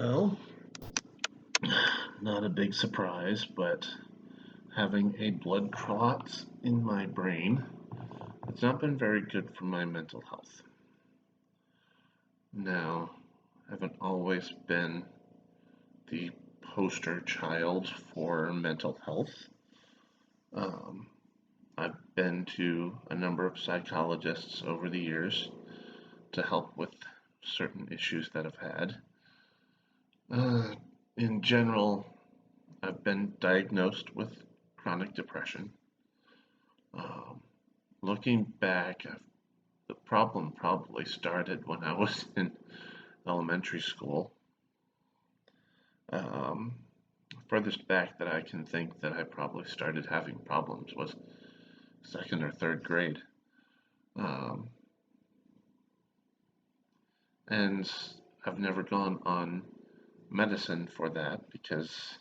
Well, not a big surprise, but having a blood clot in my brain has not been very good for my mental health. Now, I haven't always been the poster child for mental health. Um, I've been to a number of psychologists over the years to help with certain issues that I've had. Uh, in general, I've been diagnosed with chronic depression. Um, Looking back, the problem probably started when I was in elementary school. Um, Furthest back that I can think that I probably started having problems was second or third grade. Um, and I've never gone on medicine for that because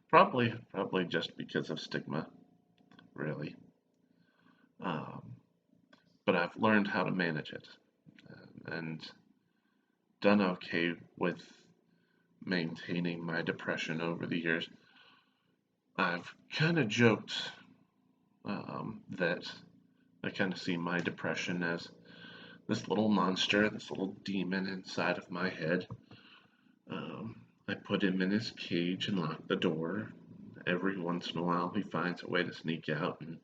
probably just because of stigma, really. Um, but I've learned how to manage it and done okay with maintaining my depression over the years. I've kind of joked that I kind of see my depression as this little monster, this little demon inside of my head. I put him in his cage and lock the door. Every once in a while, he finds a way to sneak out and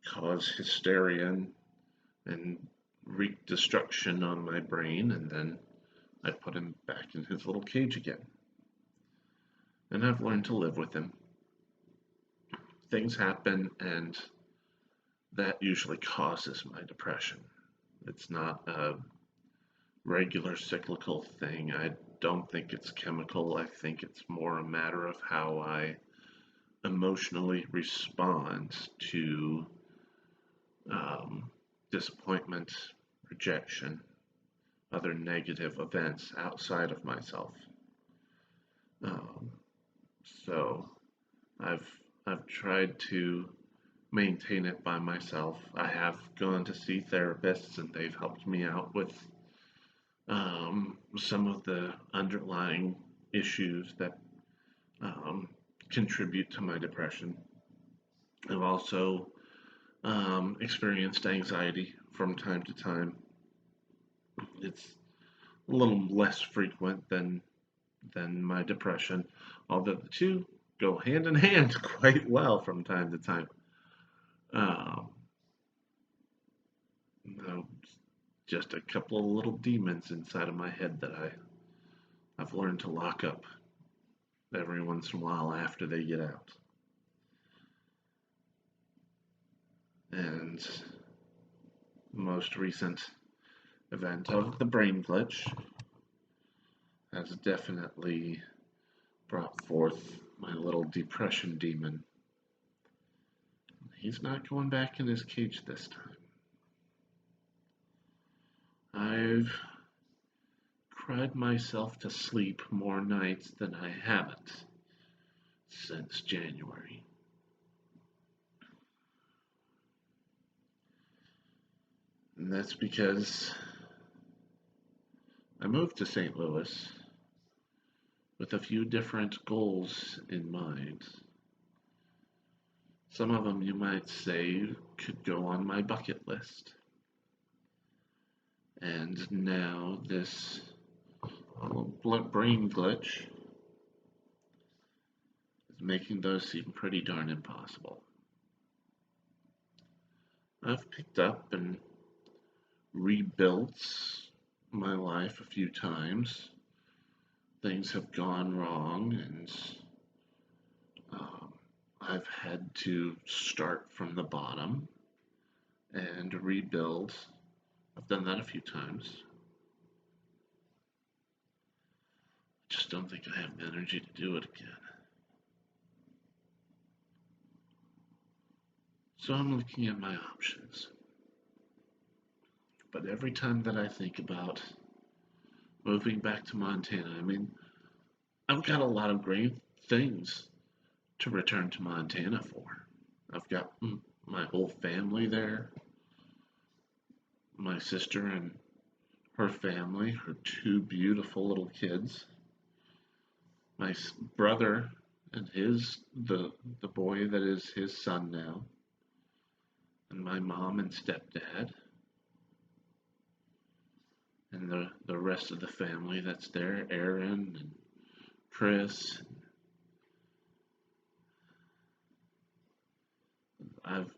cause hysteria and wreak destruction on my brain, and then I put him back in his little cage again. And I've learned to live with him. Things happen, and that usually causes my depression. It's not a regular cyclical thing. I don't think it's chemical. I think it's more a matter of how I emotionally respond to um, disappointment, rejection, other negative events outside of myself. Um, so I've I've tried to maintain it by myself. I have gone to see therapists, and they've helped me out with some of the underlying issues that um, contribute to my depression. I've also experienced anxiety from time to time. It's a little less frequent than my depression, although the two go hand in hand quite well from time to time. Um, you know, just a couple of little demons inside of my head that I've learned to lock up every once in a while after they get out. And the most recent event of the brain glitch has definitely brought forth my little depression demon. He's not going back in his cage this time. I've cried myself to sleep more nights than I haven't since January. And that's because I moved to St. Louis with a few different goals in mind. Some of them you might say could go on my bucket list. And now this brain glitch is making those seem pretty darn impossible. I've picked up and rebuilt my life a few times. Things have gone wrong, and um, I've had to start from the bottom and rebuild. I've done that a few times. I just don't think I have the energy to do it again. So I'm looking at my options. But every time that I think about moving back to Montana, I mean, I've got a lot of great things to return to Montana for. I've got my whole family there. My sister and her family, her two beautiful little kids, my brother and the boy that is his son now, and my mom and stepdad, and the rest of the family that's there, Aaron and Chris. I've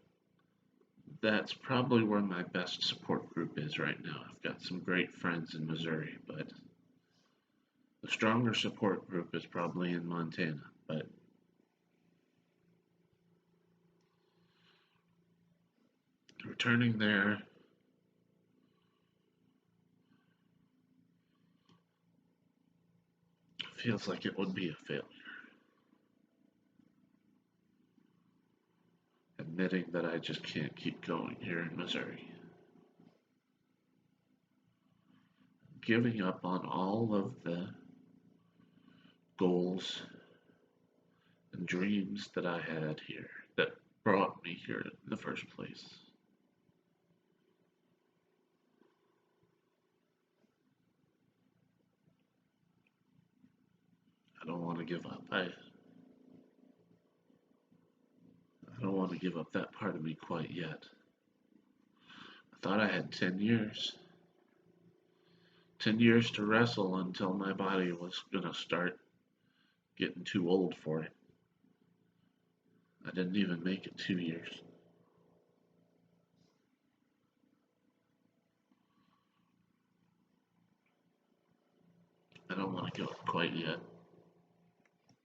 That's probably where my best support group is right now. I've got some great friends in Missouri, but the stronger support group is probably in Montana. But returning there feels like it would be a failure. Admitting that I just can't keep going here in Missouri. Giving up on all of the goals and dreams that I had here that brought me here in the first place. I don't want to give up. I don't want to give up that part of me quite yet. I thought I had 10 years. 10 years to wrestle until my body was going to start getting too old for it. I didn't even make it 2 years. I don't want to give up quite yet.